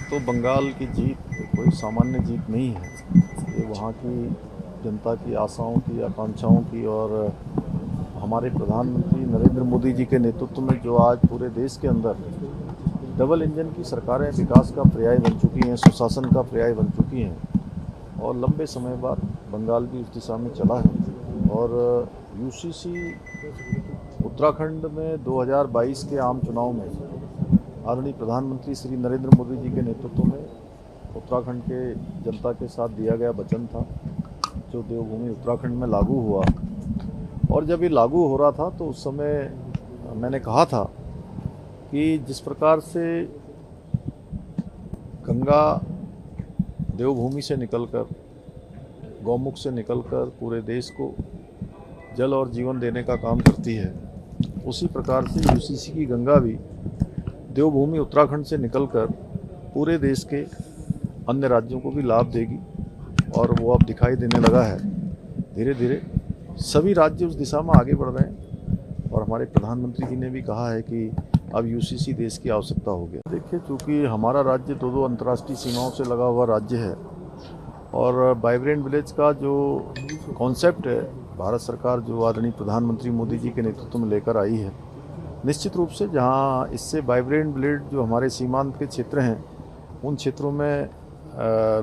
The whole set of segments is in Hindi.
तो बंगाल की जीत कोई सामान्य जीत नहीं है। ये वहाँ की जनता की आशाओं की, आकांक्षाओं की और हमारे प्रधानमंत्री नरेंद्र मोदी जी के नेतृत्व में जो आज पूरे देश के अंदर डबल इंजन की सरकारें विकास का पर्याय बन चुकी हैं, सुशासन का पर्याय बन चुकी हैं और लंबे समय बाद बंगाल भी उस दिशा में चला है। और यूसीसी उत्तराखंड में 2022 के आम चुनाव में आदरणीय प्रधानमंत्री श्री नरेंद्र मोदी जी के नेतृत्व में उत्तराखंड के जनता के साथ दिया गया वचन था, जो देवभूमि उत्तराखंड में लागू हुआ। और जब ये लागू हो रहा था तो उस समय मैंने कहा था कि जिस प्रकार से गंगा देवभूमि से निकलकर, गौमुख से निकलकर पूरे देश को जल और जीवन देने का काम करती है, उसी प्रकार से यूसीसी की गंगा भी देवभूमि उत्तराखंड से निकलकर पूरे देश के अन्य राज्यों को भी लाभ देगी और वो अब दिखाई देने लगा है। धीरे धीरे सभी राज्य उस दिशा में आगे बढ़ रहे हैं और हमारे प्रधानमंत्री जी ने भी कहा है कि अब यूसीसी देश की आवश्यकता हो गया। देखिए, चूँकि हमारा राज्य दो अंतर्राष्ट्रीय सीमाओं से लगा हुआ राज्य है और वाइब्रेंट विलेज का जो कॉन्सेप्ट है, भारत सरकार जो आदरणीय प्रधानमंत्री मोदी जी के नेतृत्व में लेकर आई है, निश्चित रूप से जहाँ इससे वाइब्रेंट विलेज जो हमारे सीमांत के क्षेत्र हैं, उन क्षेत्रों में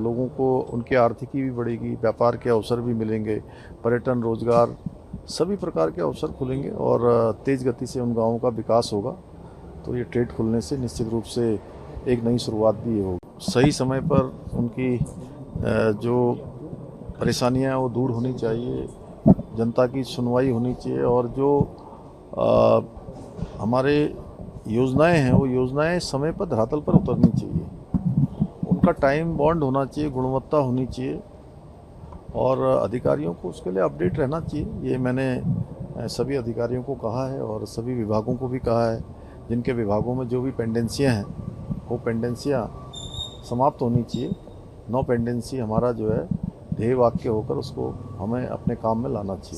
लोगों को उनकी आर्थिकी भी बढ़ेगी, व्यापार के अवसर भी मिलेंगे, पर्यटन, रोजगार, सभी प्रकार के अवसर खुलेंगे और तेज़ गति से उन गाँवों का विकास होगा। तो ये ट्रेड खुलने से निश्चित रूप से एक नई शुरुआत भी होगी। सही समय पर उनकी जो परेशानियां हैं वो दूर होनी चाहिए, जनता की सुनवाई होनी चाहिए और जो हमारे योजनाएं हैं वो योजनाएं समय पर धरातल पर उतरनी चाहिए, उनका टाइम बॉन्ड होना चाहिए, गुणवत्ता होनी चाहिए और अधिकारियों को उसके लिए अपडेट रहना चाहिए। ये मैंने सभी अधिकारियों को कहा है और सभी विभागों को भी कहा है, जिनके विभागों में जो भी पेंडेंसियां हैं वो पेंडेंसियां समाप्त होनी चाहिए। नो पेंडेंसी हमारा जो है ध्येय वाक्य होकर उसको हमें अपने काम में लाना चाहिए।